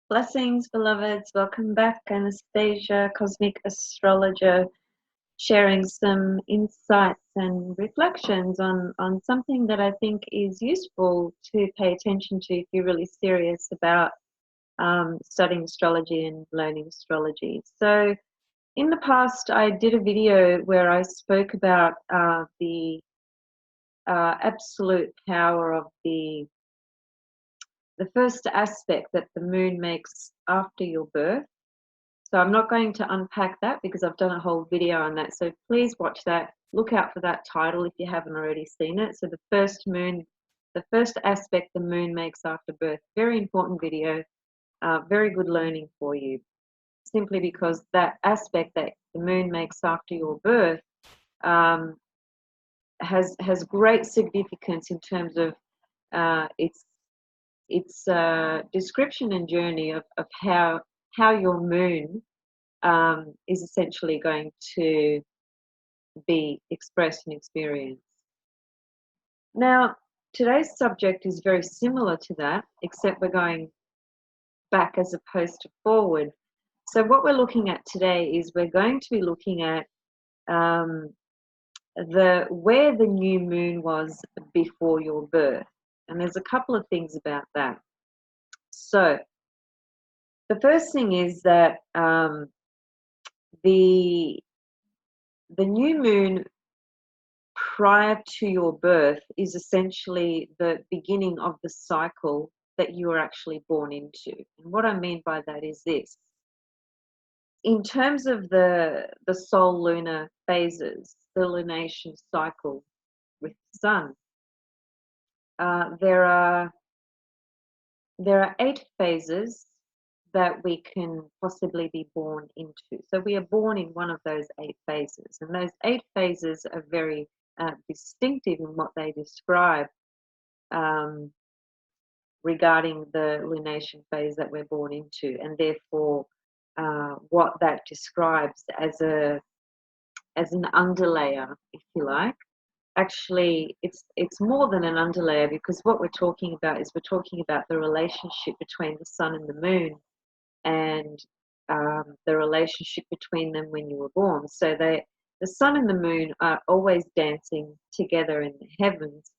Blessings, beloveds. Welcome back. Anastasia, Cosmic Astrologer, sharing some insights and reflections on something that I think is useful to pay attention to if you're really serious about studying astrology and learning astrology. So, in the past, I did a video where I spoke about the absolute power of the first aspect that the moon makes after your birth. So I'm not going to unpack that because I've done a whole video on that. So please watch that. Look out for that title if you haven't already seen it. So the first aspect the moon makes after birth. Very important video. Very good learning for you. Simply because that aspect that the moon makes after your birth has great significance in terms of its description and journey of how your moon is essentially going to be expressed and experienced. Now, today's subject is very similar to that, except we're going back as opposed to forward. So what we're looking at today is we're going to be looking at where the new moon was before your birth. And there's a couple of things about that. So the first thing is that the new moon prior to your birth is essentially the beginning of the cycle that you are actually born into. And what I mean by that is this. In terms of the solar lunar phases, the lunation cycle with the sun, there are 8 phases that we can possibly be born into. So we are born in one of those 8 phases, and those 8 phases are very distinctive in what they describe regarding the lunation phase that we're born into, and therefore what that describes as an underlayer, if you like. Actually, it's more than an underlayer, because what we're talking about is we're talking about the relationship between the sun and the moon, and the relationship between them when you were born. So the sun and the moon are always dancing together in the heavens.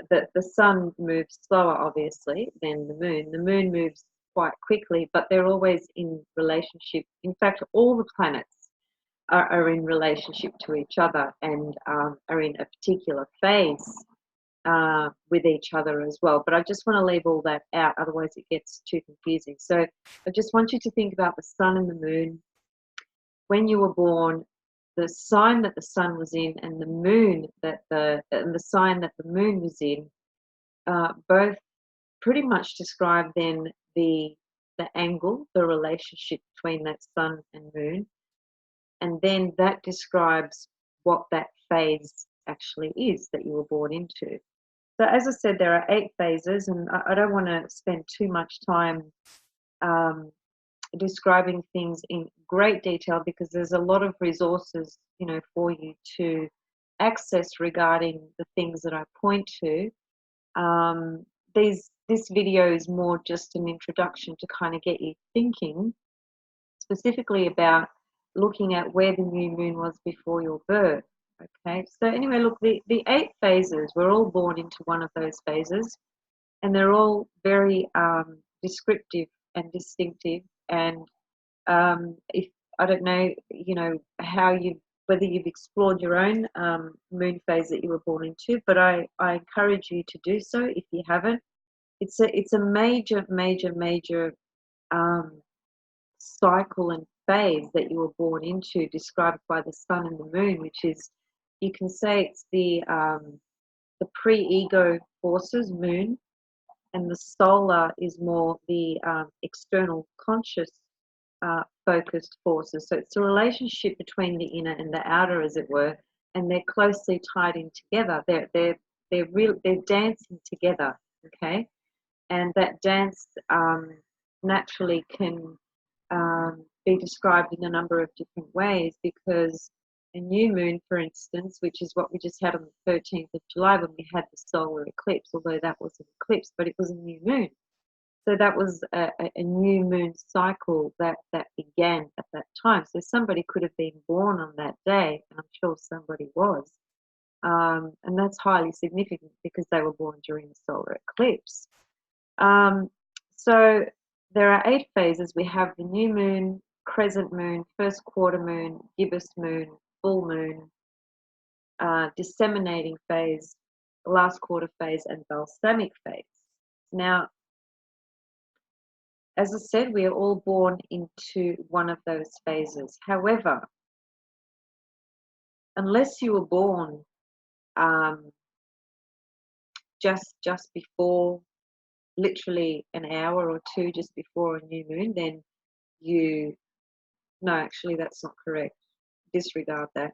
The sun moves slower, obviously, than the moon. The moon moves quite quickly, but they're always in relationship. In fact, all the planets are in relationship to each other, and are in a particular phase with each other as well. But I just want to leave all that out, otherwise it gets too confusing. So I just want you to think about the sun and the moon. When you were born, the sign that the sun was in and the moon and the sign that the moon was in, both pretty much describe then the angle, the relationship between that sun and moon, and then that describes what that phase actually is that you were born into. So as I said, there are 8 phases, and I don't want to spend too much time describing things in great detail, because there's a lot of resources, for you to access regarding the things that I point to. This video is more just an introduction to kind of get you thinking specifically about looking at where the new moon was before your birth. Okay, so anyway, look, the 8 phases, we're all born into one of those phases, and they're all very descriptive and distinctive. And if I don't know, whether you've explored your own moon phase that you were born into, but I encourage you to do so if you haven't. It's a major cycle and phase that you were born into, described by the sun and the moon, which is, you can say it's the pre-ego forces, moon, and the solar is more the external conscious focused forces. So it's a relationship between the inner and the outer, as it were, and they're closely tied in together. They're dancing together, okay? And that dance naturally can be described in a number of different ways, because a new moon, for instance, which is what we just had on the 13th of July when we had the solar eclipse, although that was an eclipse, but it was a new moon. So that was a new moon cycle that began at that time. So somebody could have been born on that day, and I'm sure somebody was. And that's highly significant because they were born during the solar eclipse. So there are 8 phases. We have the new moon, crescent moon, first quarter moon, gibbous moon, full moon, disseminating phase, last quarter phase, and balsamic phase. Now, as I said, we are all born into one of those phases. However, unless you were born just before, literally an hour or two just before a new moon, then no, actually that's not correct. Disregard that.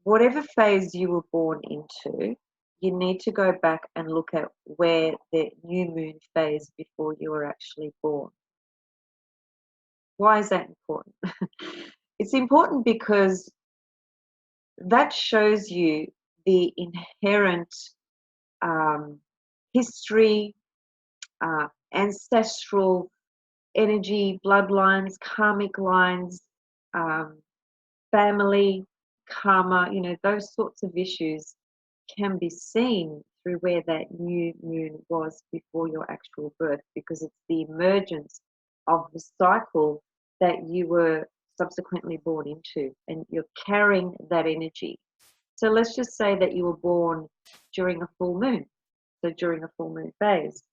Whatever phase you were born into, you need to go back and look at where the new moon phase before you were actually born. Why is that important? It's important because that shows you the inherent history, ancestral energy, bloodlines, karmic lines, family, karma, those sorts of issues can be seen through where that new moon was before your actual birth, because it's the emergence of the cycle that you were subsequently born into, and you're carrying that energy. So let's just say that you were born during a full moon, so during a full moon phase.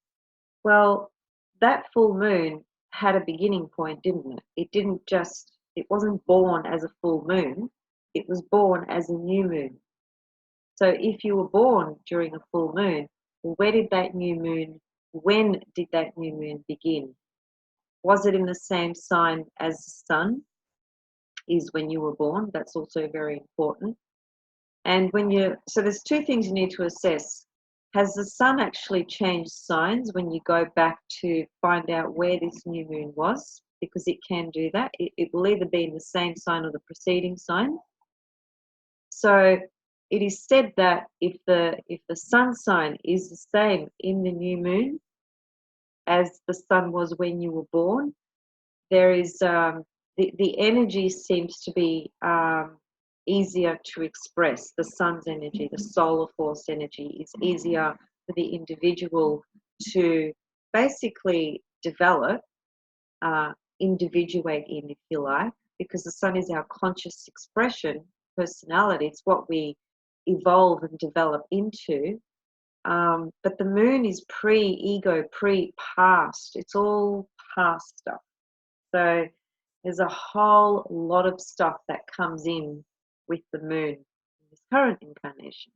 Well, that full moon had a beginning point, didn't it? It wasn't born as a full moon, it was born as a new moon. So if you were born during a full moon, when did that new moon begin? Was it in the same sign as the sun is when you were born? That's also very important. And so there's 2 things you need to assess. Has the sun actually changed signs when you go back to find out where this new moon was? Because it can do that. It will either be in the same sign or the preceding sign. So it is said that if the sun sign is the same in the new moon as the sun was when you were born, there is the energy seems to be easier to express. The sun's energy, the solar force energy, is easier for the individual to basically develop, individuate in, if you like, because the sun is our conscious expression, personality. It's what we evolve and develop into. But the moon is pre-ego, pre-past. It's all past stuff. So there's a whole lot of stuff that comes in with the moon in this current incarnation.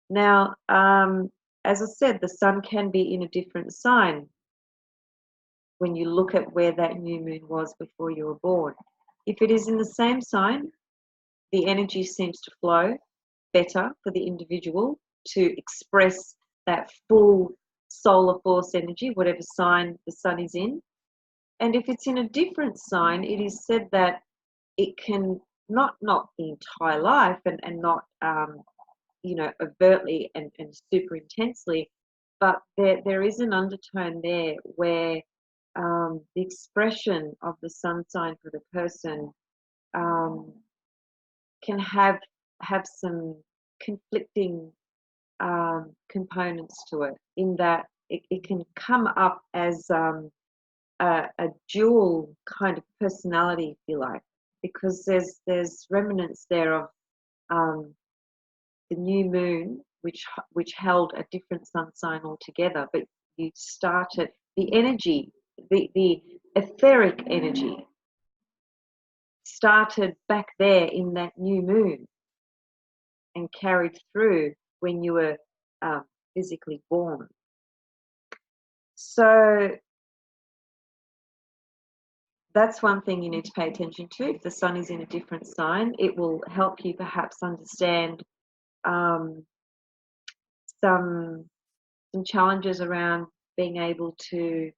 Now, as I said, the sun can be in a different sign when you look at where that new moon was before you were born. If it is in the same sign, the energy seems to flow better for the individual to express that full solar force energy, whatever sign the sun is in. And if it's in a different sign, it is said that it can not the entire life and not overtly and super intensely, but there is an undertone there where the expression of the sun sign for the person can have some conflicting components to it, in that it can come up as a dual kind of personality, if you like, because there's remnants there of the new moon, which held a different sun sign altogether, but you started the energy, the etheric energy started back there in that new moon and carried through when you were physically born. So that's one thing you need to pay attention to. If the sun is in a different sign, it will help you perhaps understand some challenges around being able to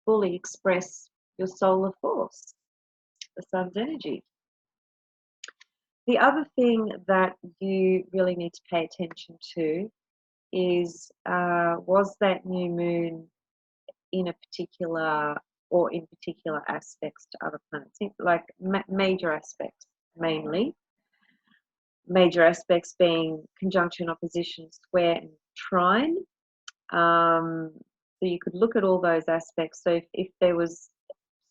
fully express your solar force, the sun's energy. The other thing that you really need to pay attention to is was that new moon in a particular or in particular aspects to other planets, like major aspects mainly. Major aspects being conjunction, opposition, square, and trine. So you could look at all those aspects. So if there was,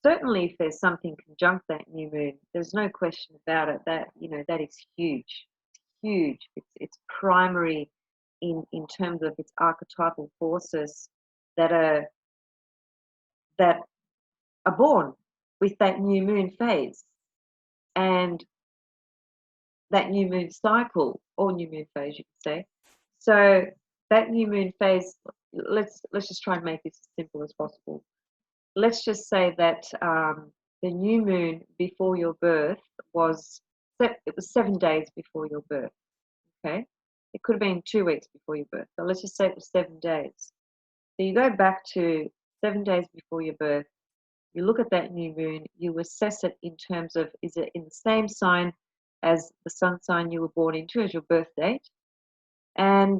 certainly if there's something conjunct that new moon, there's no question about it that, you know, that is huge, huge. It's primary in terms of its archetypal forces that are born with that new moon phase and that new moon cycle, or new moon phase, you could say. So that new moon phase, let's just try and make this as simple as possible. Let's just say that the new moon before your birth was 7 days before your birth. Okay, it could have been 2 weeks before your birth, but let's just say it was 7 days. So you go back to 7 days before your birth. You look at that new moon. You assess it in terms of, is it in the same sign as the sun sign you were born into as your birth date? And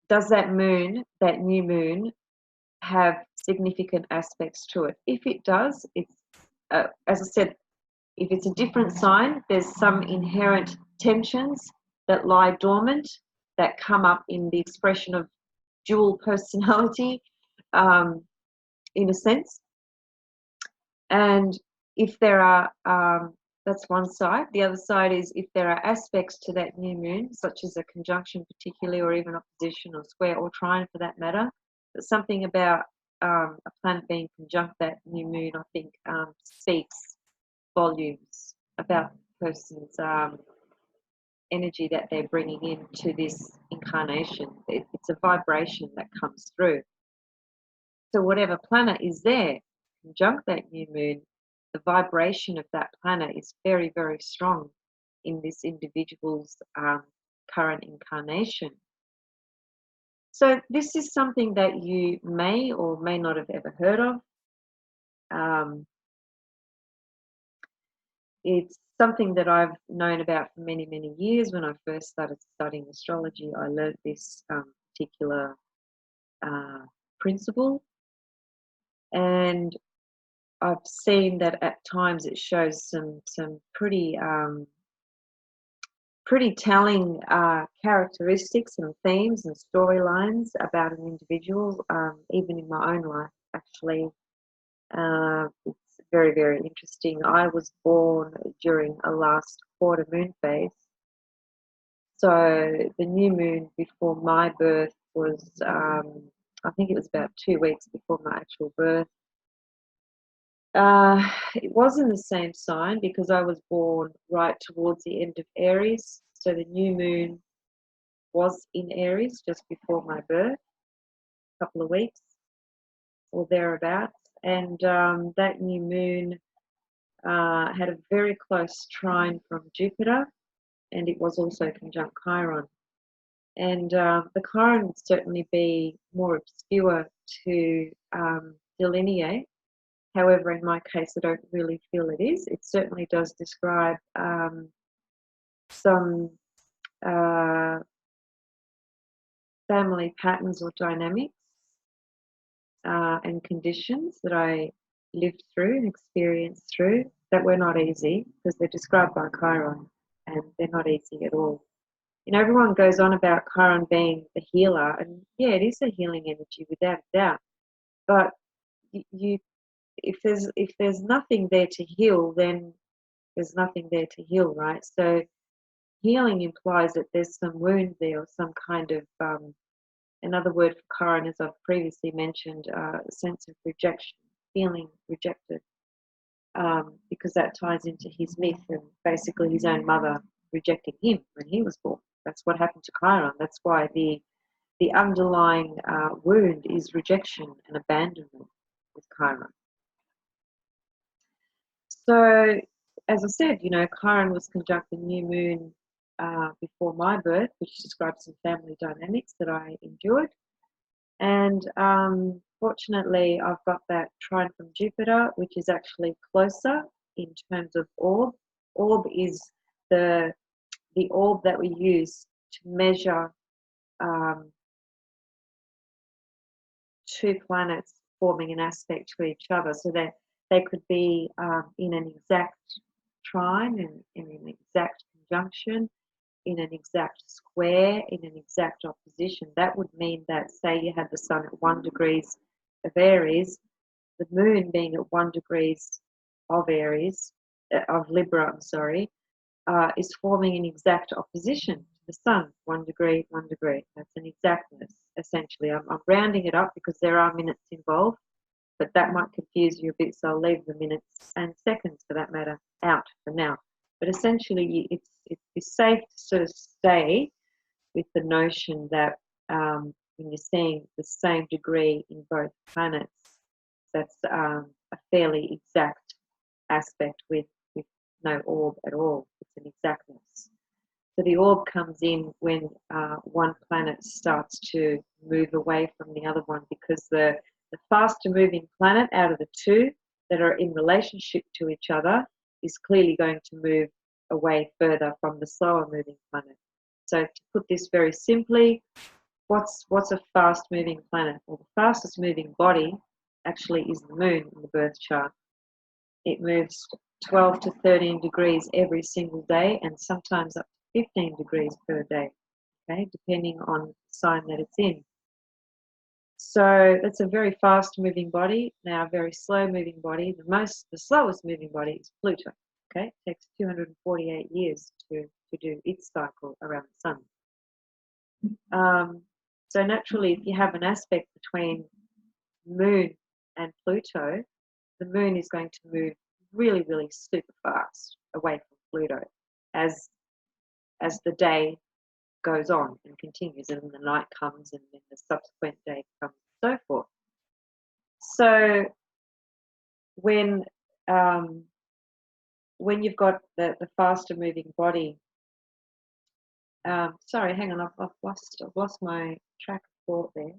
does that moon, that new moon, have significant aspects to it? If it does, it's, as I said, if it's a different sign, there's some inherent tensions that lie dormant that come up in the expression of dual personality, in a sense. And if there are, that's one side. The other side is if there are aspects to that new moon, such as a conjunction particularly, or even opposition or square or trine for that matter, but something about a planet being conjunct that new moon, I think, speaks volumes about the person's energy that they're bringing into this incarnation. It's a vibration that comes through. So whatever planet is there, conjunct that new moon, the vibration of that planet is very, very strong in this individual's current incarnation. So this is something that you may or may not have ever heard of. It's something that I've known about for many, many years. When I first started studying astrology, I learned this particular principle. And I've seen that at times it shows some pretty telling characteristics and themes and storylines about an individual, even in my own life, actually. It's very, very interesting. I was born during a last quarter moon phase. So the new moon before my birth was, I think it was about 2 weeks before my actual birth. It was in the same sign because I was born right towards the end of Aries. So the new moon was in Aries just before my birth, a couple of weeks or thereabouts. And that new moon had a very close trine from Jupiter, and it was also conjunct Chiron. And the Chiron would certainly be more obscure to delineate. However, in my case, I don't really feel it is. It certainly does describe some family patterns or dynamics and conditions that I lived through and experienced through that were not easy because they're described by Chiron and they're not easy at all. You know, everyone goes on about Chiron being the healer, and yeah, it is a healing energy without a doubt. But if there's nothing there to heal, then there's nothing there to heal, right? So healing implies that there's some wound there or some kind of another word for Chiron, as I've previously mentioned, a sense of rejection, feeling rejected, because that ties into his myth and basically his own mother rejecting him when he was born. That's what happened to Chiron. That's why the underlying wound is rejection and abandonment with Chiron. So, as I said, you know, Chiron was conjunct the new moon before my birth, which describes some family dynamics that I endured. And fortunately, I've got that trine from Jupiter, which is actually closer in terms of orb. Orb is the orb that we use to measure two planets forming an aspect to each other, so that they could be in an exact trine, in an exact conjunction, in an exact square, in an exact opposition. That would mean that, say you had the sun at 1 degrees of Aries, the moon being at 1 degrees of Aries, of Libra, I'm sorry, is forming an exact opposition to the sun, 1 degree, 1 degree. That's an exactness, essentially. I'm rounding it up because there are minutes involved, but that might confuse you a bit, so I'll leave the minutes and seconds, for that matter, out for now. But essentially, it's safe to sort of stay with the notion that when you're seeing the same degree in both planets, that's a fairly exact aspect with no orb at all. It's an exactness. So the orb comes in when one planet starts to move away from the other one, because the faster moving planet out of the two that are in relationship to each other is clearly going to move away further from the slower moving planet. So to put this very simply, what's a fast moving planet? Well, the fastest moving body actually is the moon in the birth chart. It moves 12 to 13 degrees every single day, and sometimes up to 15 degrees per day, okay, depending on the sign that it's in. So it's a very fast moving body. Now, a very slow moving body, the slowest moving body is Pluto. Okay, it takes 248 years to do its cycle around the sun. So naturally, if you have an aspect between Moon and Pluto, the Moon is going to move really, really super fast away from Pluto as the day goes on and continues, and the night comes, and then the subsequent day comes, and so forth. So when you've got the faster moving body, sorry, hang on, I've lost my track of thought there.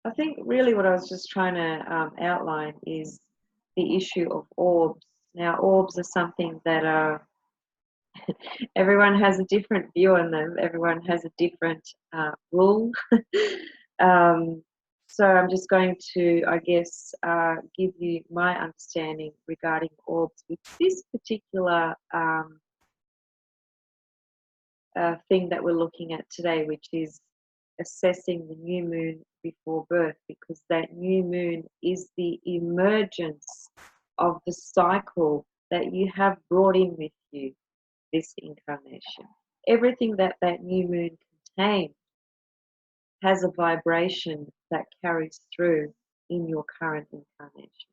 I think really what I was just trying to outline is the issue of orbs. Now, orbs are something that are everyone has a different view on them. Everyone has a different rule. So I'm just going to, I guess, give you my understanding regarding orbs with this particular thing that we're looking at today, which is assessing the new moon before birth, because that new moon is the emergence of the cycle that you have brought in with you this incarnation. Everything that new moon contains has a vibration that carries through in your current incarnation.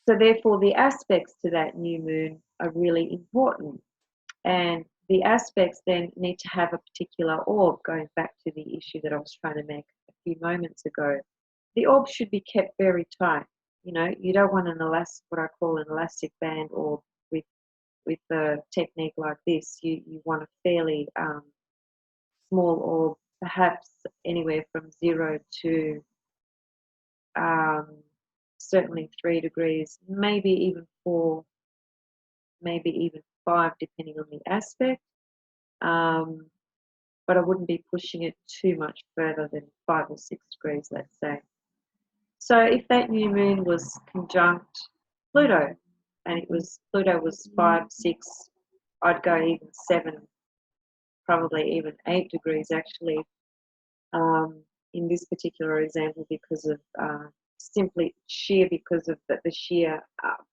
So therefore, the aspects to that new moon are really important. And the aspects then need to have a particular orb, going back to the issue that I was trying to make a few moments ago. The orb should be kept very tight. You know, you don't want what I call an elastic band orb with a technique like this. You want a fairly small orb, perhaps anywhere from 0 to certainly 3 degrees, maybe even 4, maybe even 5, depending on the aspect. But I wouldn't be pushing it too much further than 5 or 6 degrees, let's say. So if that new moon was conjunct Pluto, and Pluto was 5, 6, I'd go even 7, probably even 8 degrees actually, in this particular example, because of because of the sheer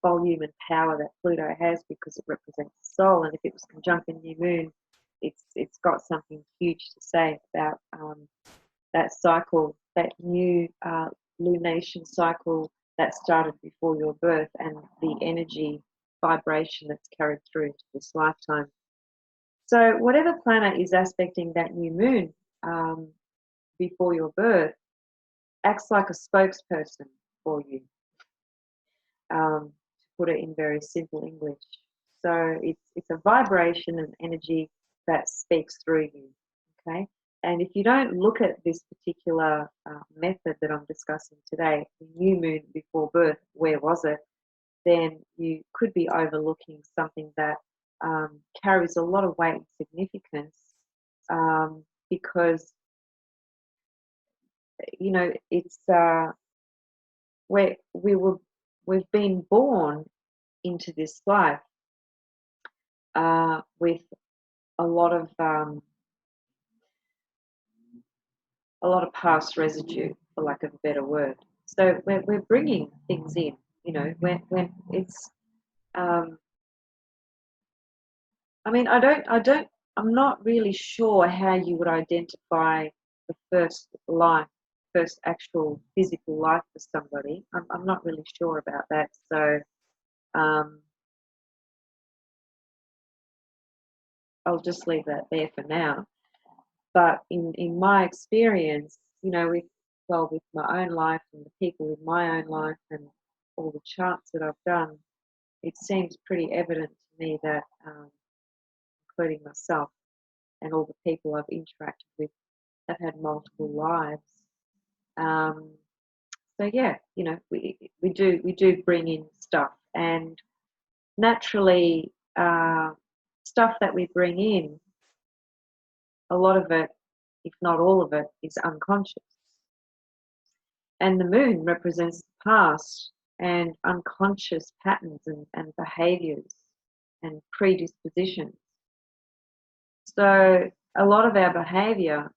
volume and power that Pluto has, because it represents the soul. And if it was conjunct a new moon, it's got something huge to say about that cycle, that new lunation cycle that started before your birth, and the energy vibration that's carried through into this lifetime. So whatever planet is aspecting that new moon before your birth acts like a spokesperson for you, to put it in very simple English. So it's a vibration and energy that speaks through you, okay? And if you don't look at this particular method that I'm discussing today, the new moon before birth, where was it, then you could be overlooking something that carries a lot of weight and significance, because you know it's we've been born into this life with a lot of past residue, for lack of a better word. So we're bringing things in, you know, when it's I mean, I'm not really sure how you would identify the first life, first actual physical life for somebody. I'm not really sure about that. So um, I'll just leave that there for now. But in my experience, you know, with my own life and the people in my own life and all the charts that I've done, it seems pretty evident to me that, including myself and all the people I've interacted with, have had multiple lives. Um, so yeah, you know, we do bring in stuff, and naturally, stuff that we bring in, a lot of it, if not all of it, is unconscious. And the moon represents the past and unconscious patterns and behaviors and predispositions. So a lot of our behavior,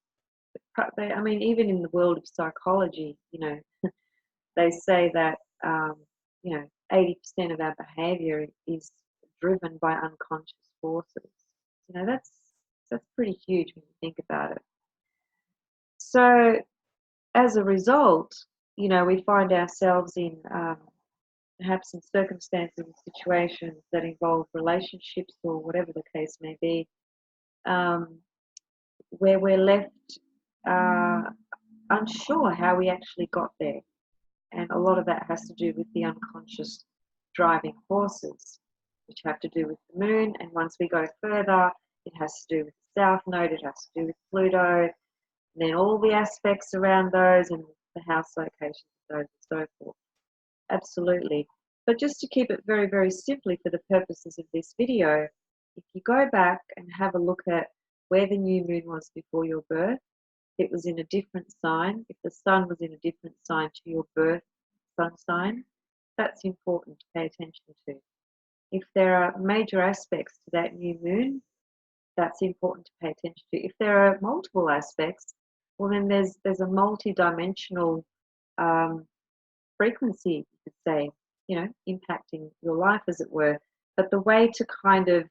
I mean, even in the world of psychology, you know, they say that, you know, 80% of our behavior is driven by unconscious forces. You know, that's pretty huge when you think about it. So as a result, you know, we find ourselves in perhaps in circumstances and situations that involve relationships or whatever the case may be, um, where we're left uh, unsure how we actually got there. And a lot of that has to do with the unconscious driving forces, which have to do with the moon. And once we go further, it has to do with the south node, it has to do with Pluto, and then all the aspects around those and the house locations of those and so forth. Absolutely. But just to keep it very, very simply for the purposes of this video, if you go back and have a look at where the new moon was before your birth, it was in a different sign. If the sun was in a different sign to your birth sun sign, that's important to pay attention to. If there are major aspects to that new moon, that's important to pay attention to. If there are multiple aspects, well, then there's a multi-dimensional frequency, you could say, you know, impacting your life, as it were. But the way to kind of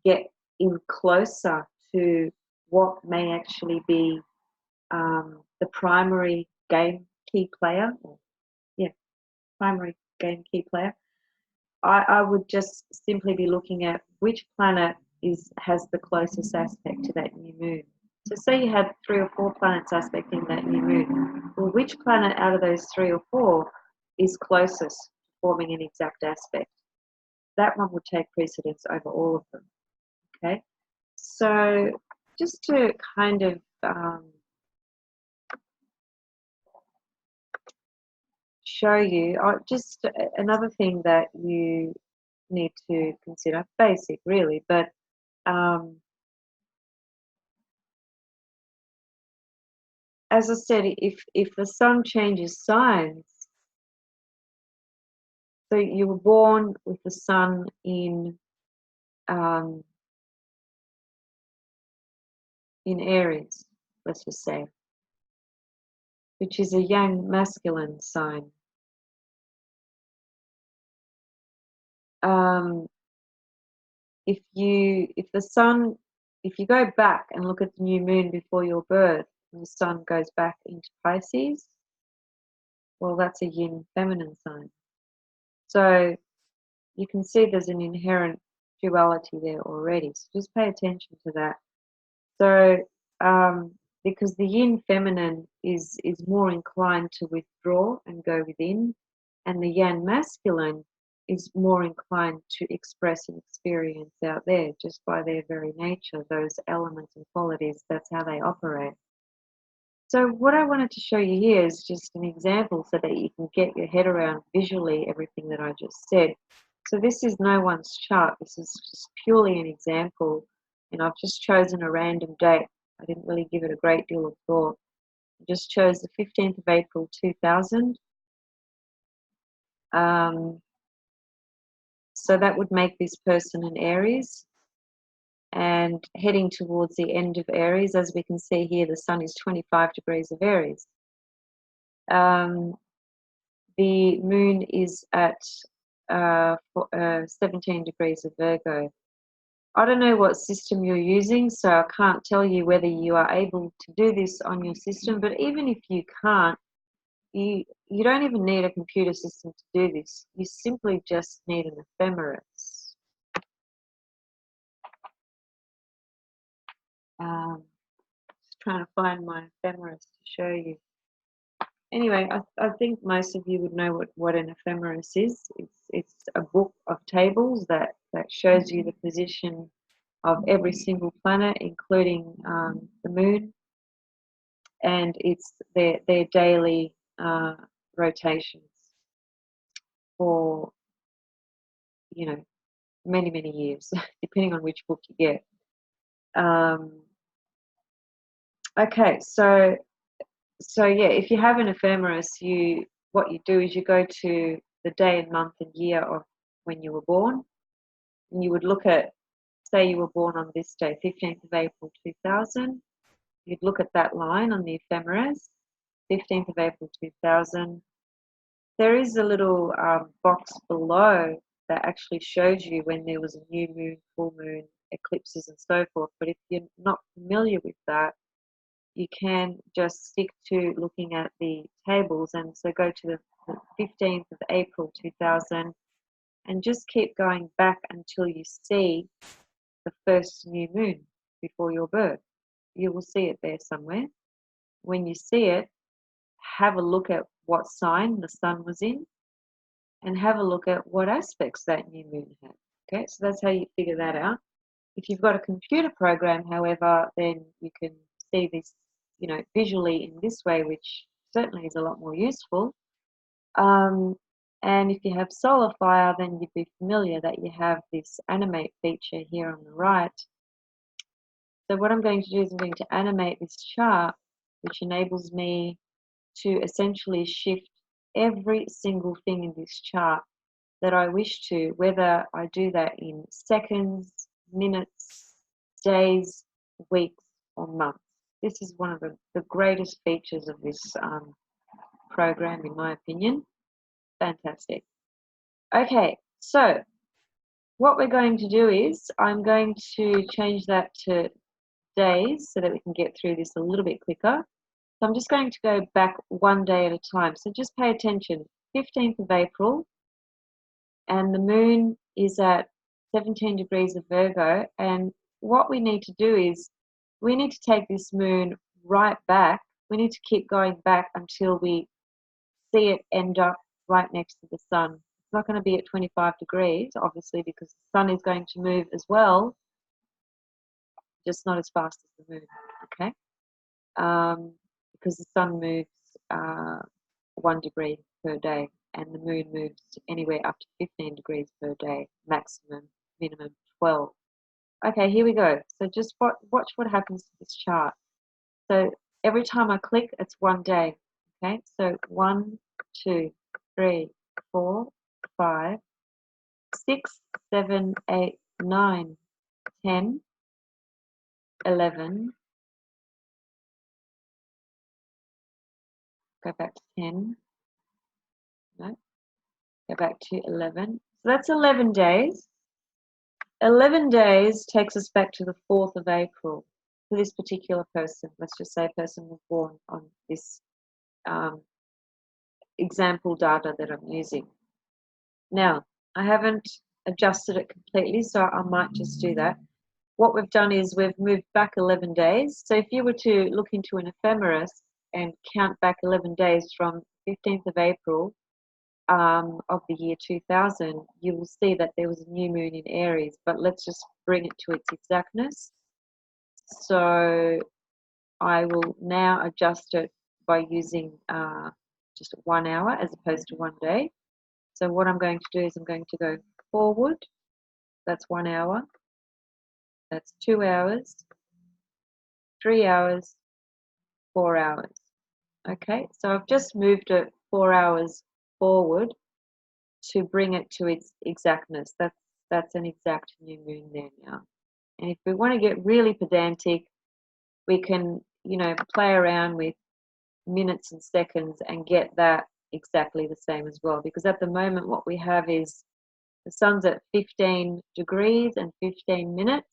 get in closer to what may actually be the primary game key player, or yeah, primary game key player, I would just simply be looking at which planet has the closest aspect to that new moon. So say you had 3 or 4 planets aspecting that new moon. Well, which planet out of those 3 or 4 is closest to forming an exact aspect? That one would take precedence over all of them. Okay, so just to kind of show you, just another thing that you need to consider, basic really, but as I said, if the sun changes signs, so you were born with the sun in Aries, let's just say, which is a yang masculine sign. If you go back and look at the new moon before your birth, and the sun goes back into Pisces, well, that's a yin feminine sign. So you can see there's an inherent duality there already. So just pay attention to that. So because the yin feminine is more inclined to withdraw and go within, and the yang masculine is more inclined to express and experience out there, just by their very nature, those elements and qualities, that's how they operate. So what I wanted to show you here is just an example so that you can get your head around visually everything that I just said. So this is no one's chart. This is just purely an example, and I've just chosen a random date. I didn't really give it a great deal of thought. I just chose the 15th of April 2000. So that would make this person an Aries, and heading towards the end of Aries. As we can see here, the sun is 25 degrees of Aries. The moon is at 17 degrees of Virgo. I don't know what system you're using, so I can't tell you whether you are able to do this on your system, but even if you can't, you don't even need a computer system to do this. You simply just need an ephemeris. Just trying to find my ephemeris to show you. Anyway, I think most of you would know what an ephemeris is. It's a book of tables that shows you the position of every single planet, including the moon, and it's their daily rotations for, you know, many years, depending on which book you get. Okay, so yeah, if you have an ephemeris, what you do is you go to the day and month and year of when you were born, and you would look at, say you were born on this day, 15th of April 2000. You'd look at that line on the ephemeris, 15th of April 2000. There is a little box below that actually shows you when there was a new moon, full moon, eclipses, and so forth. But if you're not familiar with that, you can just stick to looking at the tables, and so go to the 15th of April 2000 and just keep going back until you see the first new moon before your birth. You will see it there somewhere. When you see it, have a look at what sign the sun was in and have a look at what aspects that new moon had. Okay, so that's how you figure that out. If you've got a computer program, however, then you can see this, visually in this way, which certainly is a lot more useful. And if you have solar fire, then you'd be familiar that you have this animate feature here on the right. So what I'm going to do is I'm going to animate this chart, which enables me to essentially shift every single thing in this chart that I wish to, whether I do that in seconds, minutes, days, weeks, or months. This is one of the greatest features of this program, in my opinion. Fantastic. Okay, so what we're going to do is I'm going to change that to days so that we can get through this a little bit quicker. So I'm just going to go back one day at a time. So just pay attention. 15th of April, and the moon is at 17 degrees of Virgo. And what we need to do is we need to take this moon right back. We need to keep going back until we see it end up right next to the sun. It's not going to be at 25 degrees, obviously, because the sun is going to move as well, just not as fast as the moon, okay? Because the sun moves 1 degree per day, and the moon moves anywhere up to 15 degrees per day, maximum, minimum 12. Okay, here we go. So just watch what happens to this chart. So every time I click, it's 1 day. Okay, so 1, 2, 3, 4, 5, 6, 7, 8, 9, 10, 11. Go back to 10. No, go back to 11. So that's 11 days. 11 days takes us back to the 4th of April for this particular person. Let's just say a person was born on this example data that I'm using. Now, I haven't adjusted it completely, so I might just do that. What we've done is we've moved back 11 days. So if you were to look into an ephemeris and count back 11 days from 15th of April of the year 2000, you will see that there was a new moon in Aries, but let's just bring it to its exactness. So I will now adjust it by using just 1 hour as opposed to 1 day. So what I'm going to do is I'm going to go forward, that's 1 hour, that's 2 hours, 3 hours, 4 hours. Okay, so I've just moved it 4 hours forward to bring it to its exactness. That's an exact new moon there now. And if we want to get really pedantic, we can, play around with minutes and seconds and get that exactly the same as well. Because at the moment, what we have is the sun's at 15 degrees and 15 minutes,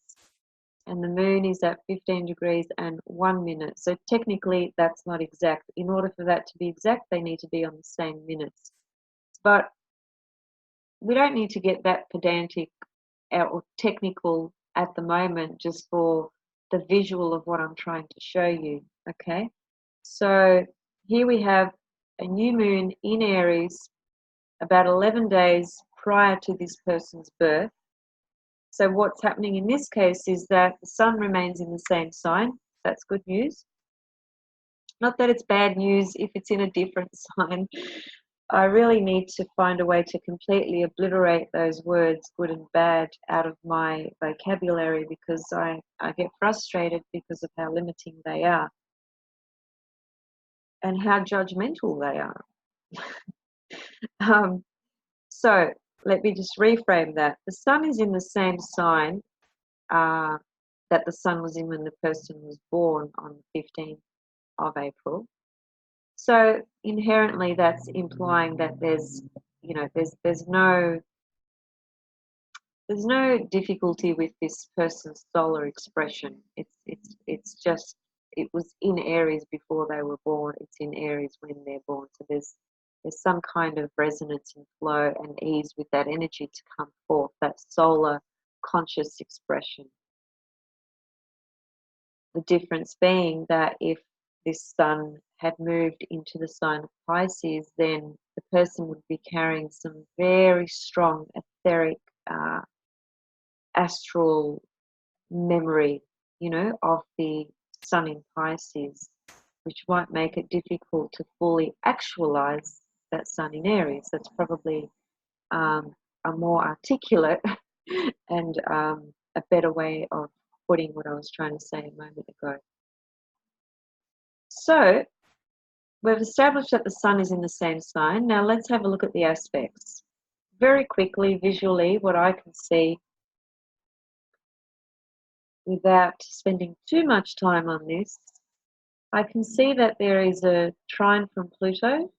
and the moon is at 15 degrees and 1 minute. So technically, that's not exact. In order for that to be exact, they need to be on the same minutes. But we don't need to get that pedantic or technical at the moment, just for the visual of what I'm trying to show you. Okay, so here we have a new moon in Aries about 11 days prior to this person's birth. So what's happening in this case is that the sun remains in the same sign. That's good news. Not that it's bad news if it's in a different sign. I really need to find a way to completely obliterate those words, good and bad, out of my vocabulary, because I get frustrated because of how limiting they are and how judgmental they are. So let me just reframe that. The sun is in the same sign that the sun was in when the person was born on the 15th of April. So inherently, that's implying that there's no difficulty with this person's solar expression. It's just, it was in Aries before they were born. It's in Aries when they're born. So there's some kind of resonance and flow and ease with that energy to come forth, that solar conscious expression. The difference being that if this sun had moved into the sign of Pisces, then the person would be carrying some very strong etheric astral memory, of the sun in Pisces, which might make it difficult to fully actualize that sun in Aries. That's probably a more articulate and a better way of putting what I was trying to say a moment ago. So we've established that the sun is in the same sign. Now let's have a look at the aspects. Very quickly, visually, what I can see, without spending too much time on this, I can see that there is a trine from Pluto.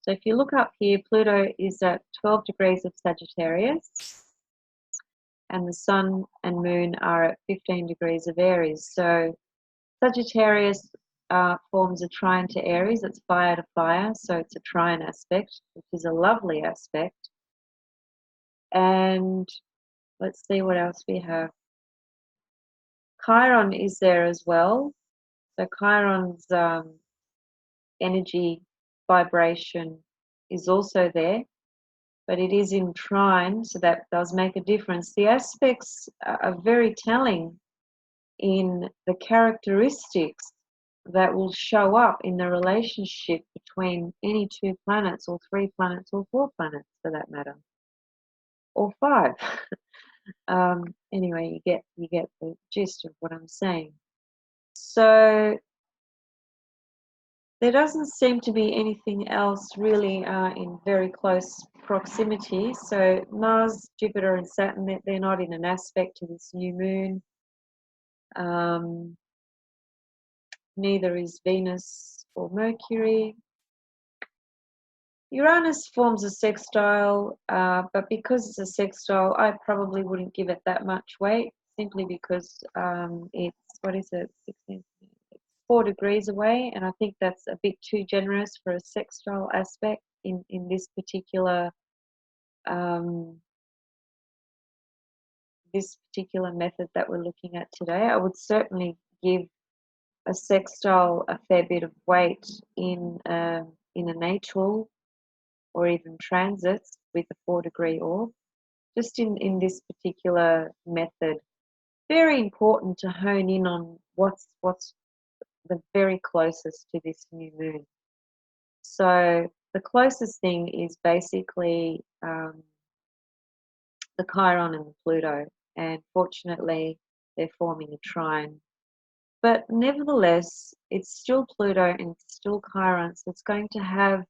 So if you look up here, Pluto is at 12 degrees of Sagittarius, and the sun and moon are at 15 degrees of Aries. So Sagittarius forms a trine to Aries. It's fire to fire, so it's a trine aspect, which is a lovely aspect. And let's see what else we have. Chiron is there as well. So Chiron's energy vibration is also there, but it is in trine, so that does make a difference. The aspects are very telling in the characteristics that will show up in the relationship between any two planets, or 3 planets, or 4 planets for that matter, or 5. Anyway, you get the gist of what I'm saying. So there doesn't seem to be anything else really in very close proximity. So Mars, Jupiter, and Saturn, they're not in an aspect to this new moon. Neither is Venus or Mercury. Uranus forms a sextile, but because it's a sextile, I probably wouldn't give it that much weight, simply because it's, what is it, 16, 4 degrees away, and I think that's a bit too generous for a sextile aspect in this particular method that we're looking at today. I would certainly give a sextile a fair bit of weight in a natal or even transits with a 4-degree orb. Just in this particular method, very important to hone in on what's the very closest to this new moon. So the closest thing is basically the Chiron and the Pluto, and fortunately they're forming a trine. But nevertheless, it's still Pluto and it's still Chiron, so it's going to have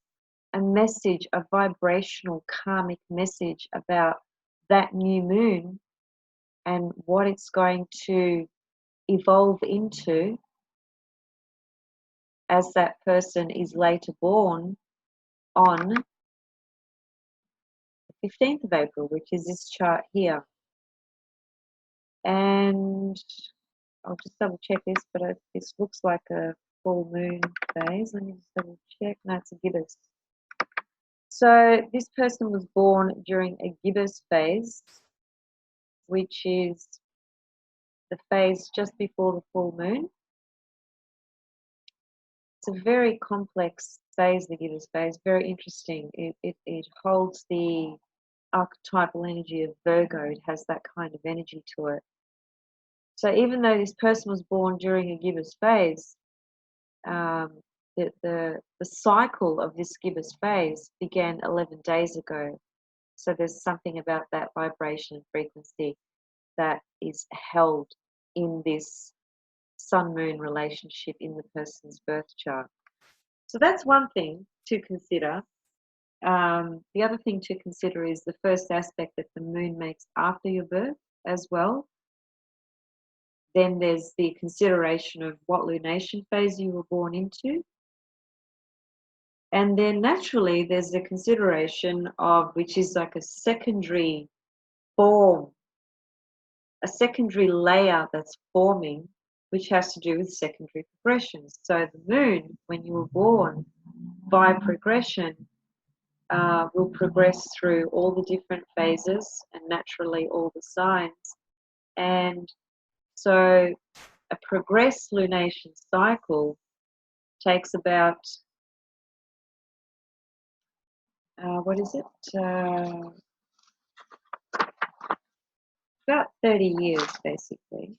a message, a vibrational karmic message about that new moon and what it's going to evolve into as that person is later born on the 15th of April, which is this chart here. And I'll just double check this, but this looks like a full moon phase. Let me just double check. No, it's a gibbous. So this person was born during a gibbous phase, which is the phase just before the full moon. It's a very complex phase, the gibbous phase, very interesting. It holds the archetypal energy of Virgo. It has that kind of energy to it. So even though this person was born during a gibbous phase, the cycle of this gibbous phase began 11 days ago. So there's something about that vibration and frequency that is held in this sun-moon relationship in the person's birth chart. So that's one thing to consider. The other thing to consider is the first aspect that the moon makes after your birth as well. Then there's the consideration of what lunation phase you were born into. And then naturally there's the consideration of, which is like a secondary form, a secondary layer that's forming, which has to do with secondary progressions. So the moon, when you were born, by progression, will progress through all the different phases and naturally all the signs. And so a progressed lunation cycle takes about, what is it? About 30 years, basically.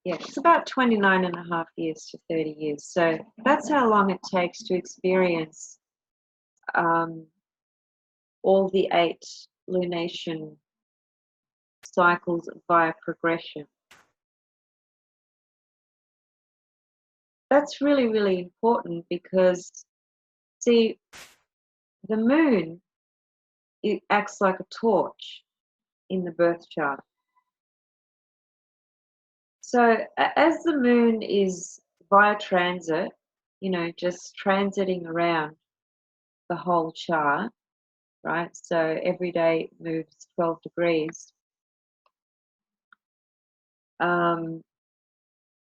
Yeah, it's about 29 and a half years to 30 years. So that's how long it takes to experience all the 8 lunation cycles via progression. That's really, really important because, see, the moon, it acts like a torch in the birth chart. So as the moon is via transit, just transiting around the whole chart, right? So every day it moves 12 degrees.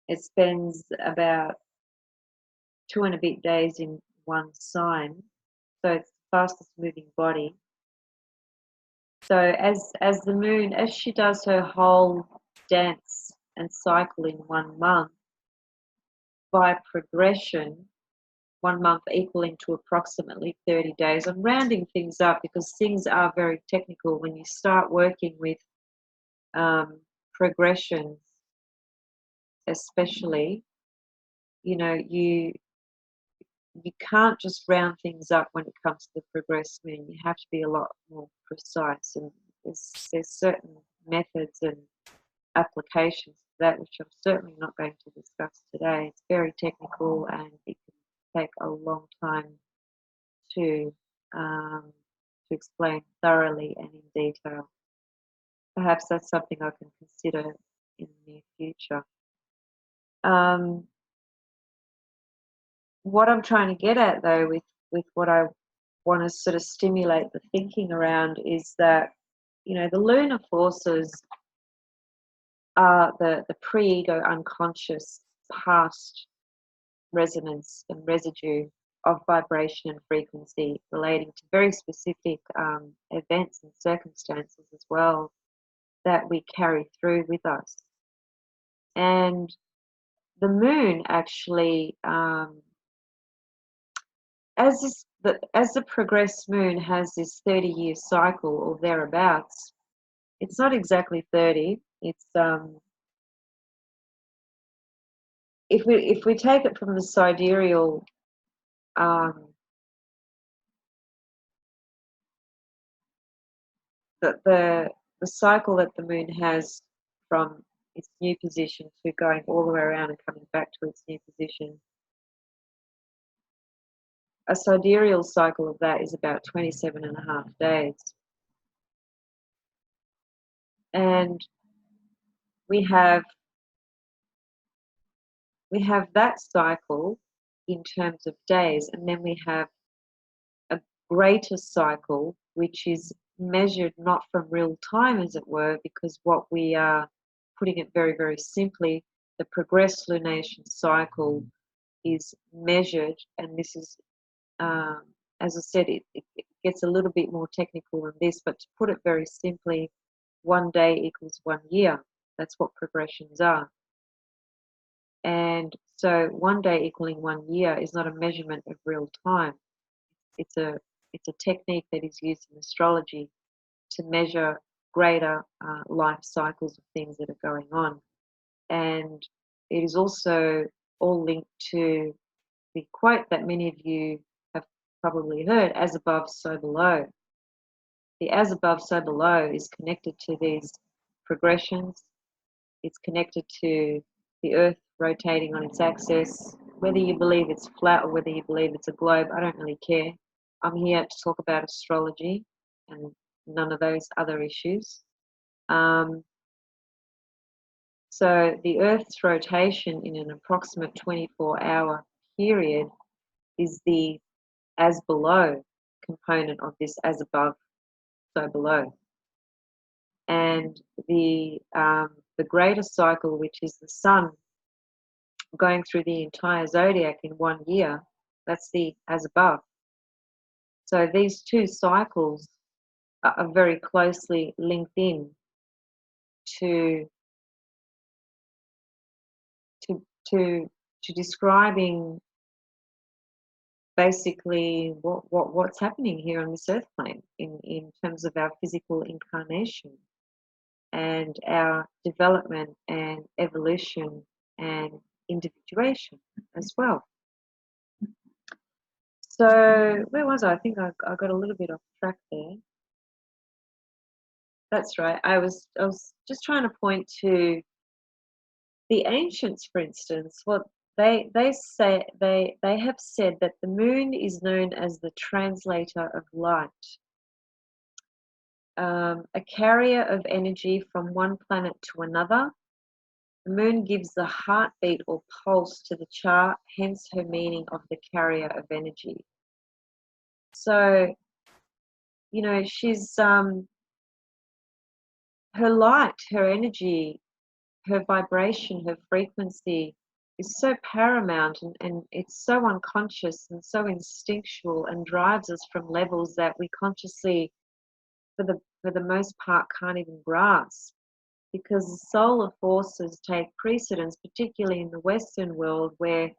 It spends about 2 and a bit days in one sign. So it's the fastest moving body. So as the moon, as she does her whole dance and cycle in 1 month, by progression, 1 month equaling to approximately 30 days. I'm rounding things up because things are very technical when you start working with progressions, especially. You can't just round things up when it comes to the progressed moon. You have to be a lot more precise, and there's certain methods and applications to that, which I'm certainly not going to discuss today. It's very technical and it can take a long time to explain thoroughly and in detail. Perhaps that's something I can consider in the near future. What I'm trying to get at, though, with what I want to sort of stimulate the thinking around is that, the lunar forces are the pre-ego unconscious past resonance and residue of vibration and frequency relating to very specific events and circumstances as well that we carry through with us. And the moon actually, as the progressed moon has this 30-year cycle or thereabouts, it's not exactly 30. It's if we take it from the sidereal, um, the cycle that the moon has from its new position to going all the way around and coming back to its new position, a sidereal cycle of that is about 27.5 days. And we have that cycle in terms of days, and then we have a greater cycle which is measured not from real time, as it were, because what we are, putting it very, very simply, the progressed lunation cycle is measured, and this is, as I said, it gets a little bit more technical than this, but to put it very simply, 1 day equals 1 year. That's what progressions are. And so 1 day equaling 1 year is not a measurement of real time. It's a technique that is used in astrology to measure greater life cycles of things that are going on. And it is also all linked to the quote that many of you have probably heard, as above, so below. The as above, so below is connected to these progressions. It's connected to the Earth rotating on its axis. Whether you believe it's flat or whether you believe it's a globe, I don't really care. I'm here to talk about astrology and none of those other issues. So the Earth's rotation in an approximate 24-hour period is the as below component of this as above, so below. And the greater cycle, which is the sun going through the entire zodiac in 1 year, that's the as above. So these two cycles are very closely linked in to describing basically what's happening here on this earth plane in terms of our physical incarnation and our development and evolution and individuation as well. So where was I? I think I got a little bit off track there. That's right. I was just trying to point to the ancients, for instance. What they say, they have said that the moon is known as the translator of light, a carrier of energy from one planet to another. The moon gives the heartbeat or pulse to the chart, hence her meaning of the carrier of energy. So, you know, she's her light, her energy, her vibration, her frequency is so paramount, and it's so unconscious and so instinctual and drives us from levels that we consciously, for the most part, can't even grasp, because the solar forces take precedence, particularly in the Western world, where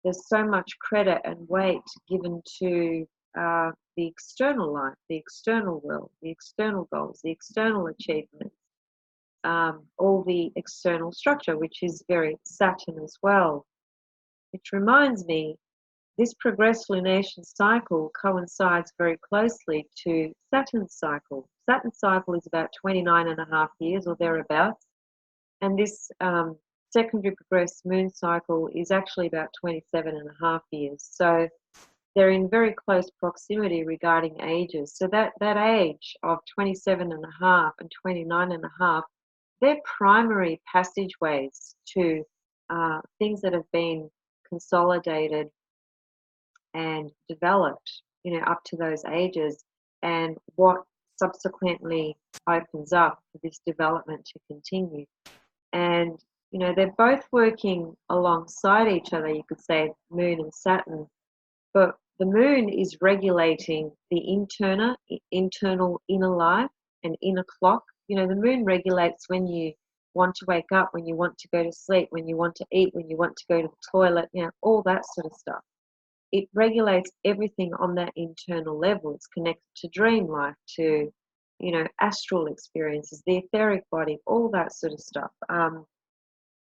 there's so much credit and weight given to the external life, the external world, the external goals, the external achievements, all the external structure, which is very Saturn as well. Which reminds me, this progressed lunation cycle coincides very closely to Saturn's cycle. Saturn's cycle is about 29.5 years or thereabouts, and this secondary progressed moon cycle is actually about 27.5 years. So they're in very close proximity regarding ages. So that age of 27.5 and 29.5, they're primary passageways to things that have been consolidated and developed, you know, up to those ages, and what subsequently opens up for this development to continue. And, you know, they're both working alongside each other, you could say, Moon and Saturn, but the Moon is regulating the internal inner life and inner clock. You know, the Moon regulates when you want to wake up, when you want to go to sleep, when you want to eat, when you want to go to the toilet, you know, all that sort of stuff. It regulates everything on that internal level. It's connected to dream life, to, you know, astral experiences, the etheric body, all that sort of stuff.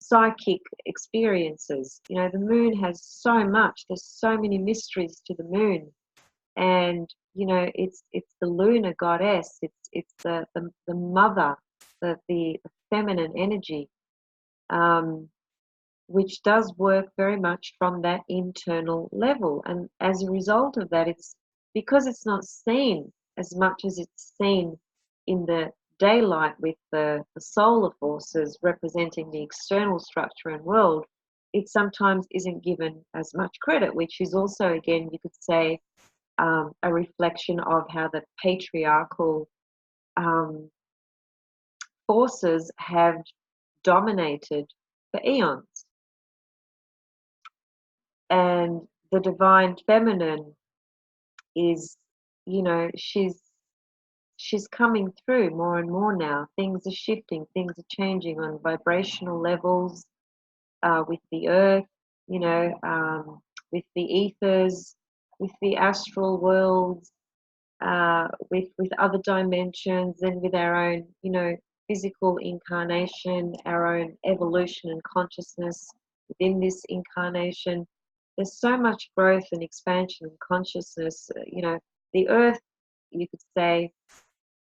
psychic experiences. You know, the moon has so much. There's so many mysteries to the moon, and you know, it's the lunar goddess. It's the mother, the feminine energy, um, which does work very much from that internal level. And as a result of that, it's because it's not seen as much as it's seen in the daylight with the solar forces representing the external structure and world, it sometimes isn't given as much credit, which is also, again, you could say, a reflection of how the patriarchal um, forces have dominated for eons. And the divine feminine is, you know, she's coming through more and more now. Things are shifting, things are changing on vibrational levels, with the earth, you know, with the ethers, with the astral worlds, with other dimensions, and with our own, you know, physical incarnation, our own evolution and consciousness within this incarnation. There's so much growth and expansion and consciousness. You know, the earth, you could say,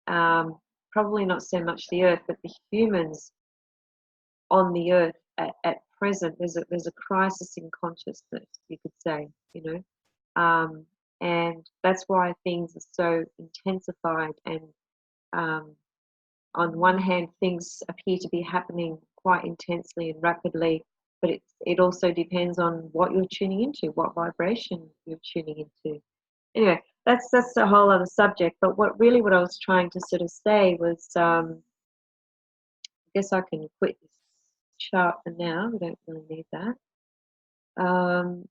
probably not so much the earth, but the humans on the earth at present. There's a crisis in consciousness, you could say, you know. And that's why things are so intensified, and on one hand things appear to be happening quite intensely and rapidly, but it also depends on what you're tuning into, what vibration you're tuning into. Anyway, that's a whole other subject, but what I was trying to sort of say was, I guess I can quit this chart for now, we don't really need that. And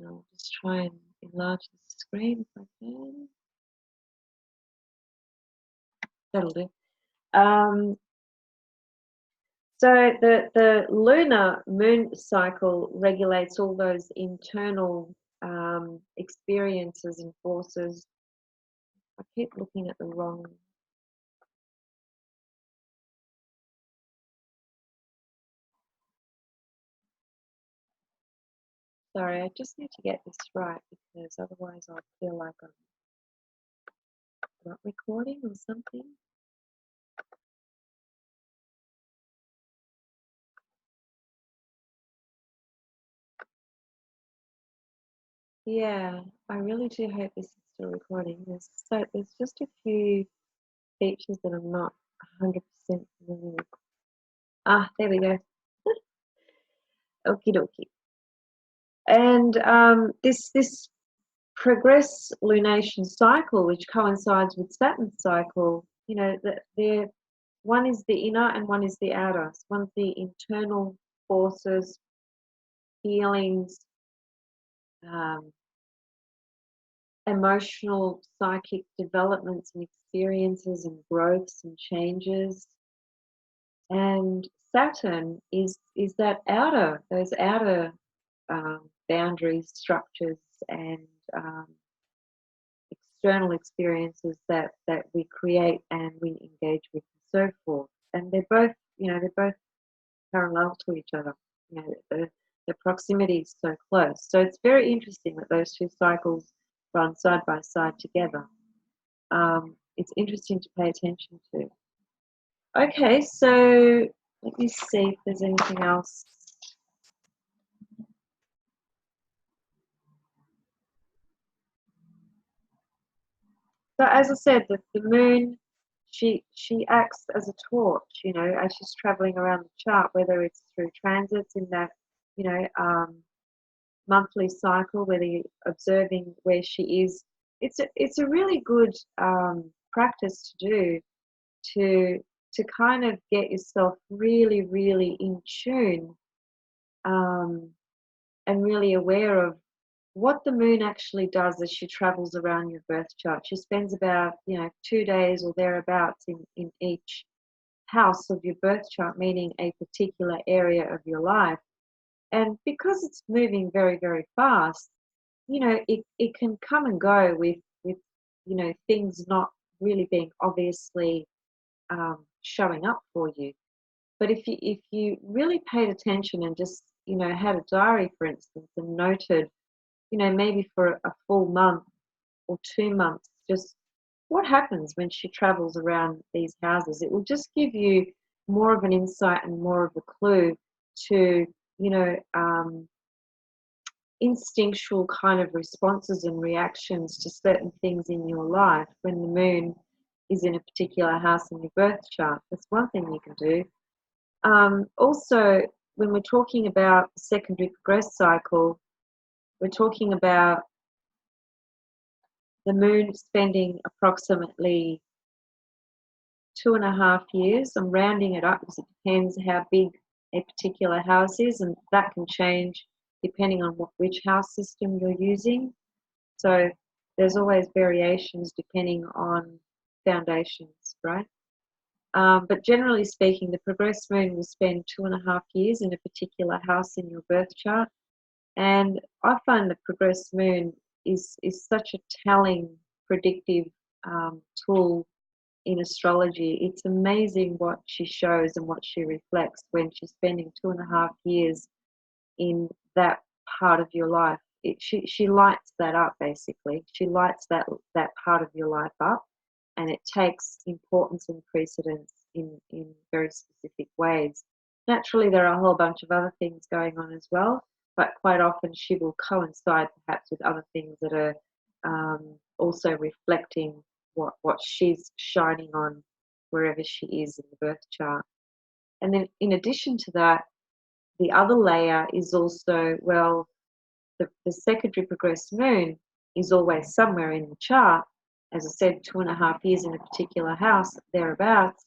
I'll just try and enlarge the screen if I can. That'll do. So the lunar moon cycle regulates all those internal experiences and forces. I keep looking at the wrong. Sorry, I just need to get this right, because otherwise I'll feel like I'm not recording or something. Yeah, I really do hope this is still recording. There's just a few features that I'm not 100% familiar with. Ah, there we go. Okie dokie. And this progress lunation cycle, which coincides with Saturn's cycle, you know, that one is the inner and one is the outer. So one's the internal forces, feelings, um, emotional, psychic developments and experiences and growths and changes. And Saturn is that outer, those outer boundaries, structures, and external experiences that we create and we engage with, and so forth. And they're both, you know, they're both parallel to each other. You know, the proximity is so close. So it's very interesting that those two cycles run side by side together. It's interesting to pay attention to. Okay, so let me see if there's anything else. So as I said, the moon, she acts as a torch, you know, as she's traveling around the chart, whether it's through transits in that, you know, monthly cycle, whether you're observing where she is. It's a really good practice to do, to kind of get yourself really, really in tune, and really aware of what the moon actually does as she travels around your birth chart. She spends about, you know, 2 days or thereabouts in each house of your birth chart, meaning a particular area of your life. And because it's moving very, very fast, you know, it can come and go with, you know, things not really being obviously showing up for you. But if you really paid attention and just, had a diary, for instance, and noted, maybe for a full month or 2 months, just what happens when she travels around these houses, it will just give you more of an insight and more of a clue to, you know, um, instinctual kind of responses and reactions to certain things in your life when the moon is in a particular house in your birth chart. That's one thing you can do. Also, when we're talking about the secondary progress cycle, we're talking about the moon spending approximately 2.5 years. I'm rounding it up because it depends how big a particular house is, and that can change depending on which house system you're using. So there's always variations depending on foundations, right? But generally speaking, the progressed moon will spend 2.5 years in a particular house in your birth chart. And I find the progressed moon is such a telling, predictive tool in astrology. It's amazing what she shows and what she reflects when she's spending 2.5 years in that part of your life. She lights that up, basically. She lights that part of your life up, and it takes importance and precedence in very specific ways. Naturally, there are a whole bunch of other things going on as well, but quite often she will coincide perhaps with other things that are also reflecting what she's shining on wherever she is in the birth chart. And then in addition to that, the other layer is also, well, the secondary progressed moon is always somewhere in the chart. As I said, 2.5 years in a particular house, thereabouts.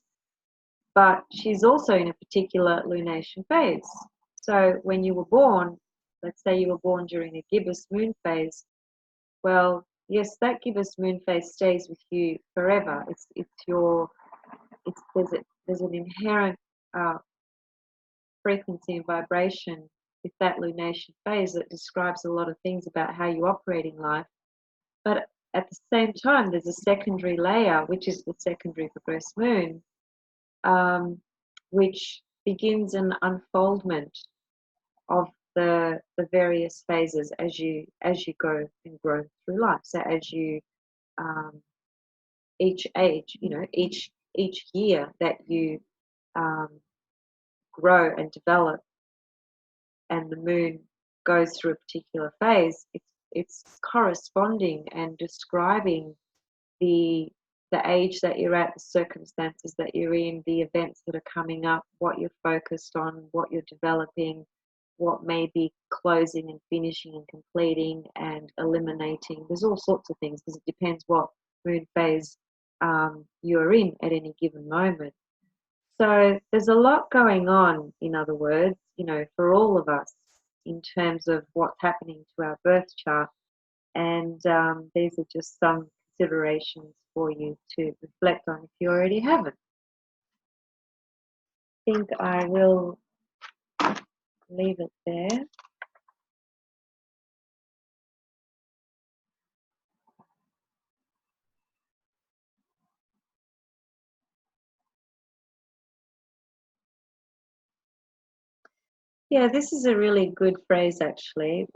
But she's also in a particular lunation phase. So when you were born, let's say you were born during a gibbous moon phase, well, yes, that gibbous moon phase stays with you forever. There's an inherent frequency and vibration with that lunation phase that describes a lot of things about how you operate in life. But at the same time, there's a secondary layer, which is the secondary progressed moon, which begins an unfoldment of the various phases as you go and grow through life. So as you each age, each year that you um, grow and develop, and the moon goes through a particular phase, it's corresponding and describing the age that you're at, the circumstances that you're in, the events that are coming up, what you're focused on, what you're developing, what may be closing and finishing and completing and eliminating. There's all sorts of things because it depends what moon phase you're in at any given moment. So there's a lot going on, in other words, for all of us in terms of what's happening to our birth chart. And these are just some considerations for you to reflect on if you already haven't. I think I will leave it there. Yeah, this is a really good phrase actually.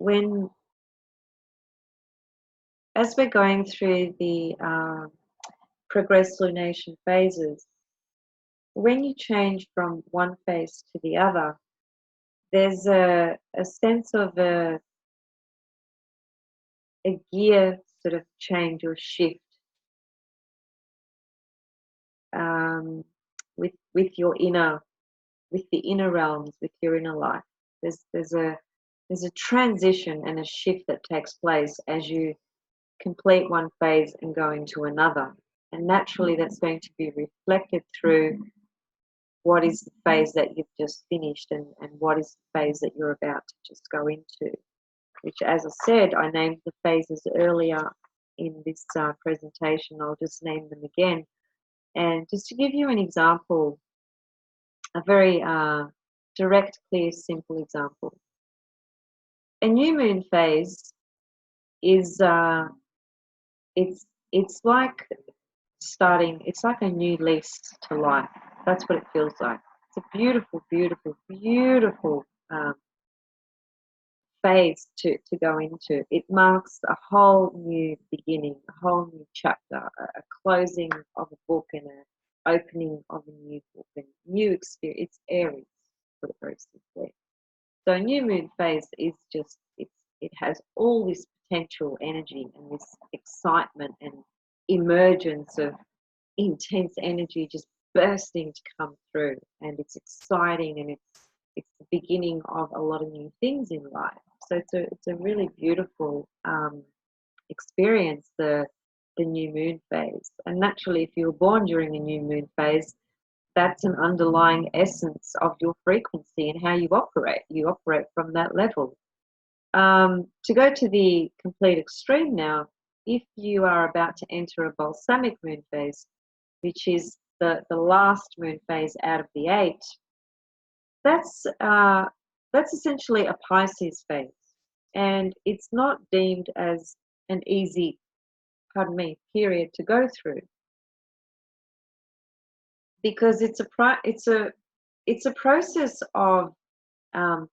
As we're going through the progressed lunation phases, when you change from one phase to the other, there's a sense of a gear sort of change or shift with your with the inner realms, with your inner life. There's a transition and a shift that takes place as you complete one phase and go into another. And naturally that's going to be reflected through what is the phase that you've just finished and what is the phase that you're about to just go into, which, as I said, I named the phases earlier in this presentation. I'll just name them again. And just to give you an example, a very direct, clear, simple example. A new moon phase is it's like starting. It's like a new lease to life. That's what it feels like. it's a beautiful, beautiful, beautiful phase to go into. It marks a whole new beginning, a whole new chapter, a closing of a book and an opening of a new book and new experience. It's Aries, put it very simply. So a new moon phase is just it has all this potential energy and this excitement and emergence of intense energy just bursting to come through, and it's exciting, and it's the beginning of a lot of new things in life. So it's a really beautiful experience, the new moon phase. And naturally, if you were born during a new moon phase, that's an underlying essence of your frequency and how you operate. You operate from that level. To go to the complete extreme now, if you are about to enter a balsamic moon phase, which is the last moon phase out of the 8, that's essentially a Pisces phase, and it's not deemed as an easy, pardon me, period to go through, because it's a process of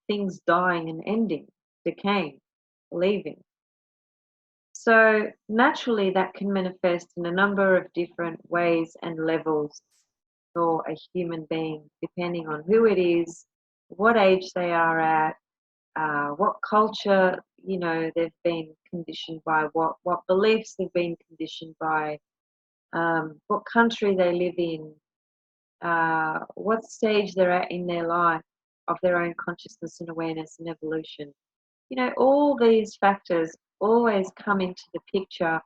things dying and ending, decaying, leaving. So naturally, that can manifest in a number of different ways and levels for a human being, depending on who it is, what age they are at, what culture they've been conditioned by, what beliefs they've been conditioned by, what country they live in, what stage they're at in their life of their own consciousness and awareness and evolution. All these factors always come into the picture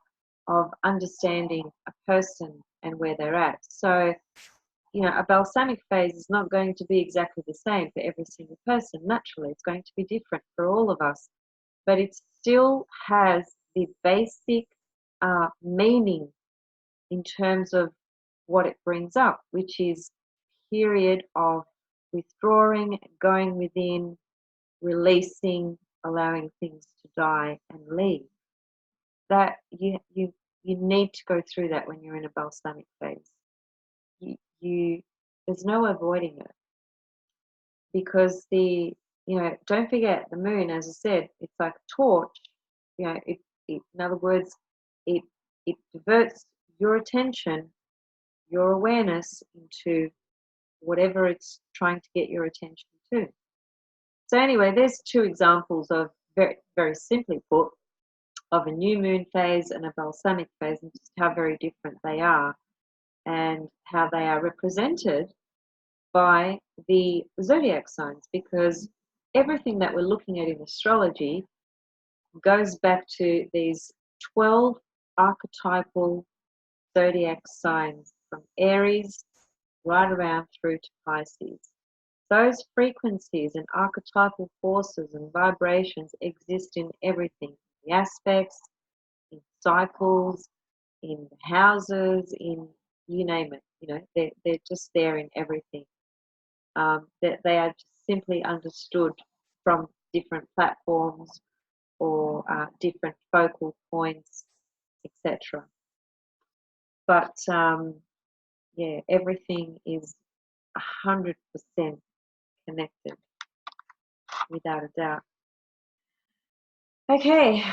of understanding a person and where they're at. So, a balsamic phase is not going to be exactly the same for every single person. Naturally, it's going to be different for all of us, but it still has the basic meaning in terms of what it brings up, which is period of withdrawing, going within, releasing, allowing things to die and leave. That you need to go through that when you're in a balsamic phase. There's no avoiding it, because don't forget, the moon, as I said, it's like a torch. In other words, it diverts your attention, your awareness into whatever it's trying to get your attention to. So anyway, there's 2 examples of, very, very simply put, of a new moon phase and a balsamic phase, and just how very different they are and how they are represented by the zodiac signs, because everything that we're looking at in astrology goes back to these 12 archetypal zodiac signs, from Aries right around through to Pisces. Those frequencies and archetypal forces and vibrations exist in everything, the aspects, in cycles, in houses, in you name it. They're just there in everything. They are just simply understood from different platforms or different focal points, etc. But yeah, everything is 100% connected, without a doubt. Okay,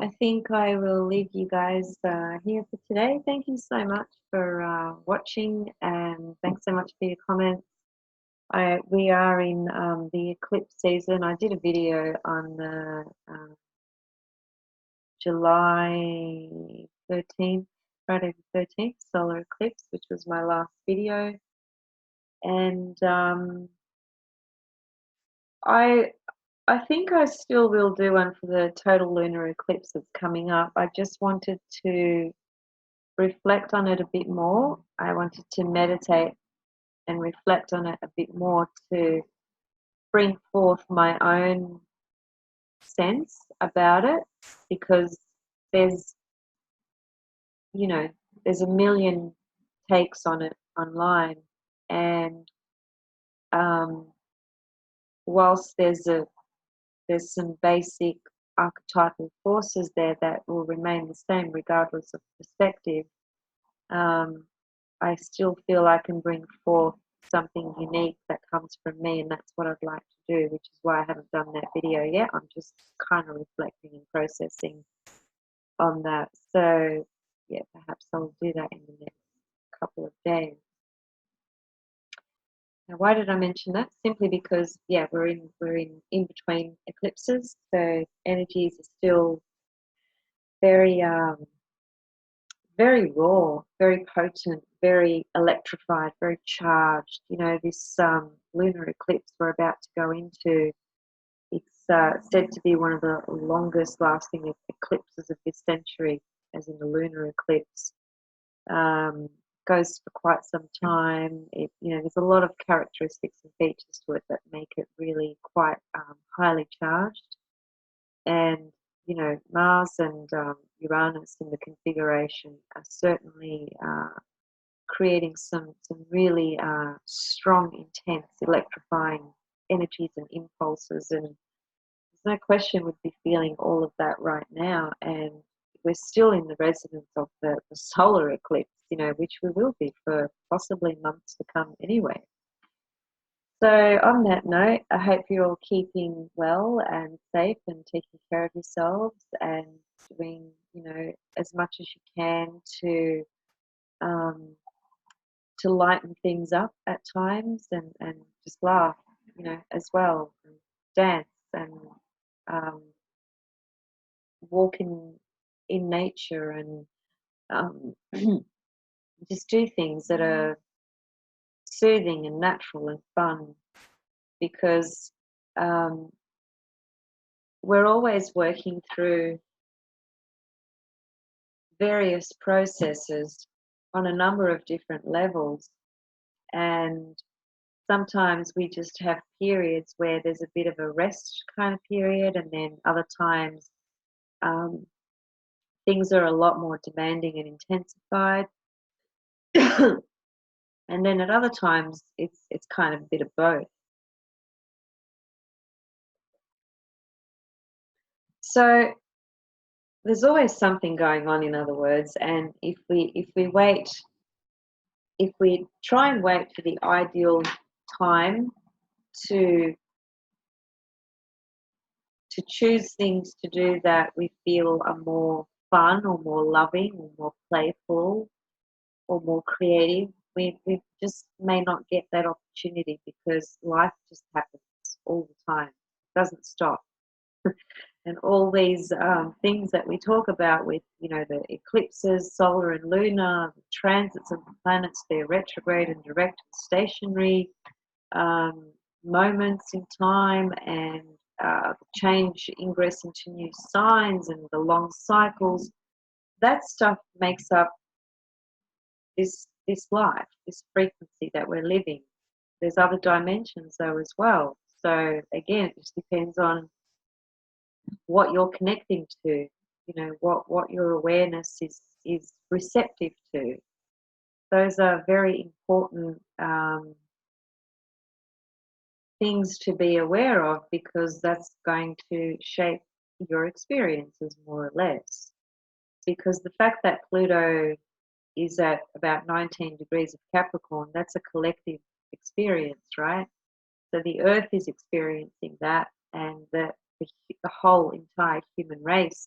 I think I will leave you guys here for today. Thank you so much for watching, and thanks so much for your comments. We are in the eclipse season. I did a video on the July 13th, Friday the 13th, solar eclipse, which was my last video. And I think I still will do one for the total lunar eclipse that's coming up. I just wanted to reflect on it a bit more. I wanted to meditate and reflect on it a bit more to bring forth my own sense about it, because there's a million takes on it online, and whilst there's some basic archetypal forces there that will remain the same regardless of perspective, I still feel I can bring forth something unique that comes from me, and that's what I'd like to do, which is why I haven't done that video yet. I'm just kind of reflecting and processing on that. So yeah, perhaps I'll do that in the next couple of days. Now, why did I mention that? Simply because, yeah, we're in between eclipses, so energies are still very very raw, very potent, very electrified, very charged. You know, this lunar eclipse we're about to go into, it's said to be one of the longest lasting eclipses of this century, as in the lunar eclipse. Goes for quite some time. It, you know, there's a lot of characteristics and features to it that make it really quite highly charged. And you know, Mars and Uranus in the configuration are certainly creating some really strong, intense, electrifying energies and impulses. And there's no question we'd be feeling all of that right now. And we're still in the resonance of the solar eclipse, you know, which we will be for possibly months to come anyway. So on that note, I hope you're all keeping well and safe and taking care of yourselves and doing, you know, as much as you can to lighten things up at times and just laugh, you know, as well, and dance and walk in nature and just do things that are soothing and natural and fun, because we're always working through various processes on a number of different levels, and sometimes we just have periods where there's a bit of a rest kind of period, and then other times things are a lot more demanding and intensified. And then at other times it's kind of a bit of both. So there's always something going on, in other words, and if we try and wait for the ideal time to choose things to do that we feel are more fun or more loving or more playful or more creative, we just may not get that opportunity, because life just happens all the time. It doesn't stop. And all these things that we talk about with, you know, the eclipses, solar and lunar, the transits of the planets, their retrograde and direct and stationary moments in time, and the change, ingress into new signs and the long cycles, that stuff makes up this life, this frequency that we're living. There's other dimensions though as well. So again, it just depends on what you're connecting to, you know, what your awareness is receptive to. Those are very important things to be aware of, because that's going to shape your experiences more or less. Because the fact that Pluto is at about 19 degrees of Capricorn, that's a collective experience, right? So the Earth is experiencing that, and the whole entire human race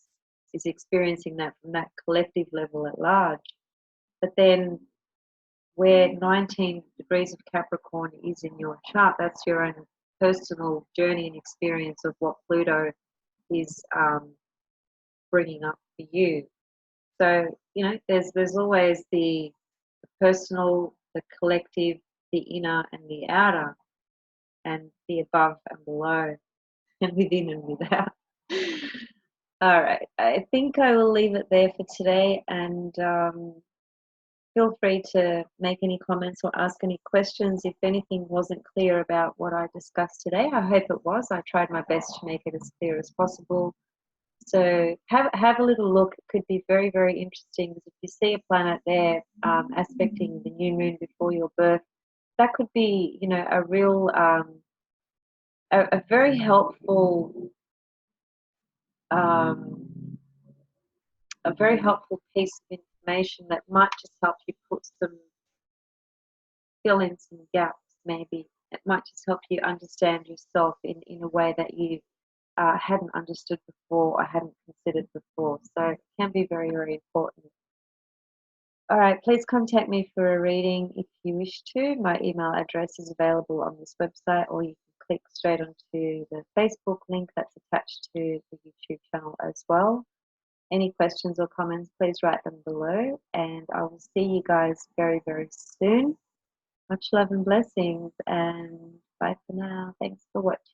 is experiencing that from that collective level at large. But then where 19 degrees of Capricorn is in your chart, that's your own personal journey and experience of what Pluto is bringing up for you. So, you know, there's always the personal, the collective, the inner and the outer, and the above and below, and within and without. All right, I think I will leave it there for today, and feel free to make any comments or ask any questions if anything wasn't clear about what I discussed today. I hope it was. I tried my best to make it as clear as possible. So have a little look. It could be very, very interesting. If you see a planet there aspecting the new moon before your birth, that could be, you know, a real, a very helpful, a very helpful piece of information that might just help you fill in some gaps maybe. It might just help you understand yourself in a way that you hadn't understood before or hadn't considered before. So it can be very, very important. All right, please contact me for a reading if you wish to. My email address is available on this website, or you can click straight onto the Facebook link that's attached to the YouTube channel as well. Any questions or comments, please write them below, and I will see you guys very, very soon. Much love and blessings, and bye for now. Thanks for watching.